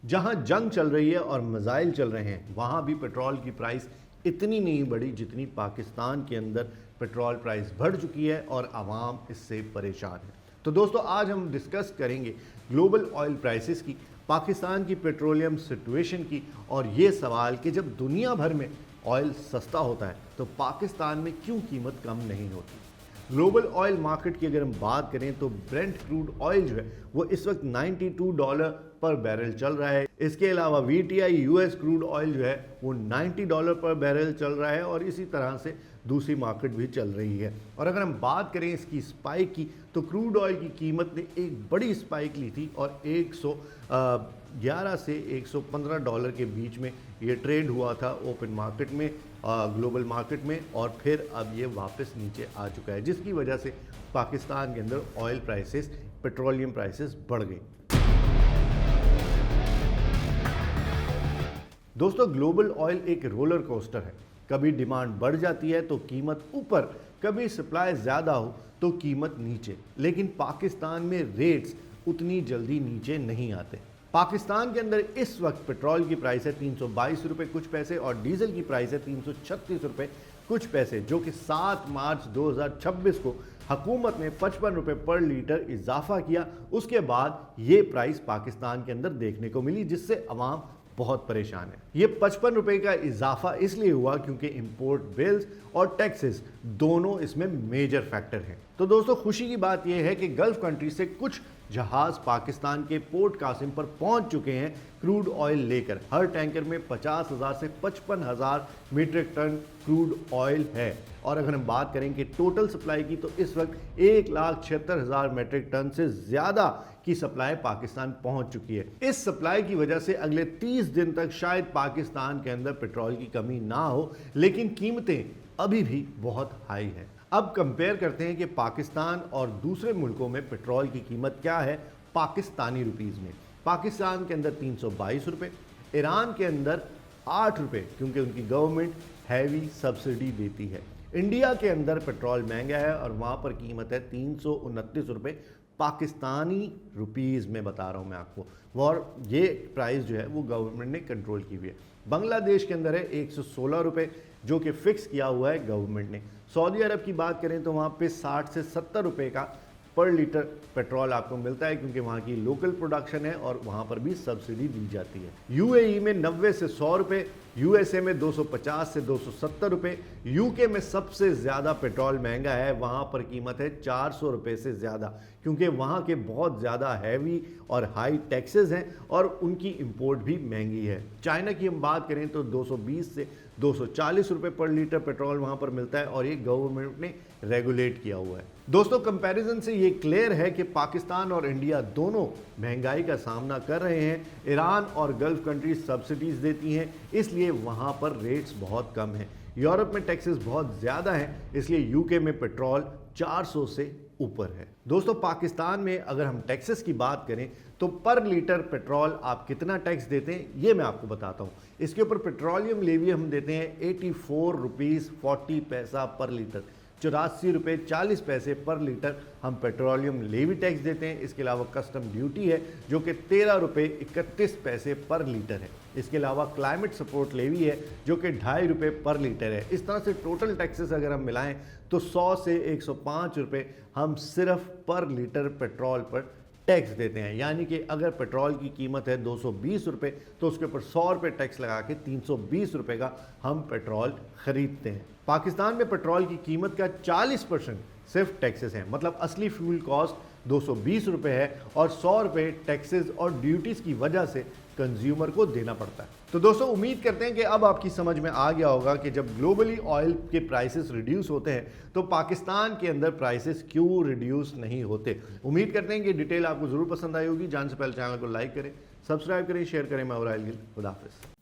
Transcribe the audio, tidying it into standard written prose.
जहां जंग चल रही है और मिसाइल चल रहे हैं, वहां भी पेट्रोल की प्राइस इतनी नहीं बढ़ी जितनी पाकिस्तान के अंदर पेट्रोल प्राइस बढ़ चुकी है और आवाम इससे परेशान है। तो दोस्तों, आज हम डिस्कस करेंगे ग्लोबल ऑयल प्राइसेस की, पाकिस्तान की पेट्रोलियम सिचुएशन की, और ये सवाल कि जब दुनिया भर में ऑयल सस्ता होता है तो पाकिस्तान में क्यों कीमत कम नहीं होती। ग्लोबल ऑयल मार्केट की अगर हम बात करें तो ब्रेंट क्रूड ऑयल जो है वो इस वक्त $92 पर बैरल चल रहा है। इसके अलावा VTI US क्रूड ऑयल जो है वो $90 पर बैरल चल रहा है और इसी तरह से दूसरी मार्केट भी चल रही है। और अगर हम बात करें इसकी स्पाइक की, तो क्रूड ऑयल की कीमत ने एक बड़ी स्पाइक ली थी और 111 से $115 के बीच में ये ट्रेड हुआ था ओपन मार्केट में, ग्लोबल मार्केट में, और फिर अब ये वापस नीचे आ चुका है, जिसकी वजह से पाकिस्तान के अंदर ऑयल प्राइसेस, पेट्रोलियम प्राइसेस बढ़ गई। दोस्तों, ग्लोबल ऑयल एक रोलर कोस्टर है। कभी डिमांड बढ़ जाती है तो कीमत ऊपर, कभी सप्लाई ज़्यादा हो तो कीमत नीचे, लेकिन पाकिस्तान में रेट्स उतनी जल्दी नीचे नहीं आते। पाकिस्तान के अंदर इस वक्त पेट्रोल की प्राइस है 322 रुपये कुछ पैसे और डीजल की प्राइस है 336 रुपये कुछ पैसे, जो कि 7 मार्च 2026 को हुकूमत ने 55 रुपये पर लीटर इजाफा किया। उसके बाद ये प्राइस पाकिस्तान के अंदर देखने को मिली, जिससे अवाम बहुत परेशान है। ये 55 रुपये का इजाफा इसलिए हुआ क्योंकि इंपोर्ट बिल्स और टैक्सेस दोनों इसमें मेजर फैक्टर हैं। तो दोस्तों, खुशी की बात यह है कि गल्फ कंट्री से कुछ जहाज पाकिस्तान के पोर्ट कासिम पर पहुंच चुके हैं क्रूड ऑयल लेकर। हर टैंकर में 50,000 से 55,000 मीट्रिक टन क्रूड ऑयल है। और अगर हम बात करें कि टोटल सप्लाई की, तो इस वक्त 1,76,000 मीट्रिक टन से ज़्यादा की सप्लाई पाकिस्तान पहुंच चुकी है। इस सप्लाई की वजह से अगले 30 दिन तक शायद पाकिस्तान के अंदर पेट्रोल की कमी ना हो, लेकिन कीमतें अभी भी बहुत हाई हैं। अब कंपेयर करते हैं कि पाकिस्तान और दूसरे मुल्कों में पेट्रोल की कीमत क्या है पाकिस्तानी रुपीज़ में। पाकिस्तान के अंदर 322 रुपये, ईरान के अंदर 8 रुपये, क्योंकि उनकी गवर्नमेंट हैवी सब्सिडी देती है। इंडिया के अंदर पेट्रोल महंगा है और वहाँ पर कीमत है 329 रुपये पाकिस्तानी रुपीज़ में बता रहा हूँ मैं आपको, और ये प्राइस जो है वो गवर्नमेंट ने कंट्रोल की हुई है। बांग्लादेश के अंदर है 116 रुपये, जो कि फिक्स किया हुआ है गवर्नमेंट ने। सऊदी अरब की बात करें तो वहाँ पे 60 से 70 रुपये का पर लीटर पेट्रोल आपको मिलता है, क्योंकि वहाँ की लोकल प्रोडक्शन है और वहाँ पर भी सब्सिडी दी जाती है। UAE में 90 से 100 रुपये, USA में 250 से 270 रुपये, UK में सबसे ज़्यादा पेट्रोल महंगा है, वहाँ पर कीमत है 400 रुपये से ज़्यादा, क्योंकि वहाँ के बहुत ज़्यादा हैवी और हाई टैक्सेस हैं और उनकी इंपोर्ट भी महंगी है। चाइना की हम बात करें तो 220 से 240 रुपये पर लीटर पेट्रोल वहाँ पर मिलता है और ये गवर्नमेंट ने रेगुलेट किया हुआ है। दोस्तों, कंपैरिजन से ये क्लियर है कि पाकिस्तान और इंडिया दोनों महंगाई का सामना कर रहे हैं। ईरान और गल्फ कंट्रीज सब्सिडीज़ देती हैं, इसलिए वहाँ पर रेट्स बहुत कम हैं। यूरोप में टैक्सेस बहुत ज़्यादा हैं, इसलिए UK में पेट्रोल 400 से ऊपर है। दोस्तों, पाकिस्तान में अगर हम टैक्सेस की बात करें तो पर लीटर पेट्रोल आप कितना टैक्स देते हैं ये मैं आपको बताता हूँ। इसके ऊपर पेट्रोलियम लेवी हम देते हैं 84 रुपीज़ 40 पैसा पर लीटर, 84 रुपये 40 पैसे पर लीटर हम पेट्रोलियम लेवी टैक्स देते हैं। इसके अलावा कस्टम ड्यूटी है जो कि 13 रुपये 31 पैसे पर लीटर है। इसके अलावा क्लाइमेट सपोर्ट लेवी है जो कि 2.5 रुपये पर लीटर है। इस तरह से टोटल टैक्सेस अगर हम मिलाएं तो 100 से 105 रुपये हम सिर्फ पर लीटर पेट्रोल पर टैक्स देते हैं। यानी कि अगर पेट्रोल की कीमत है 220 रुपये तो उसके ऊपर 100 रुपये टैक्स लगा के 320 रुपये का हम पेट्रोल खरीदते हैं। पाकिस्तान में पेट्रोल की कीमत का 40% सिर्फ टैक्सेस हैं, मतलब असली फ्यूल कॉस्ट 220 रुपये है और 100 रुपये टैक्सेस और ड्यूटीज़ की वजह से कंज्यूमर को देना पड़ता है। तो दोस्तों, उम्मीद करते हैं कि अब आपकी समझ में आ गया होगा कि जब ग्लोबली ऑयल के प्राइसेस रिड्यूस होते हैं तो पाकिस्तान के अंदर प्राइसेस क्यों रिड्यूस नहीं होते। उम्मीद करते हैं कि डिटेल आपको ज़रूर पसंद आई होगी। जान से पहले चैनल को लाइक करें, सब्सक्राइब करें, शेयर करें। मैं और खुदा हाफिज़।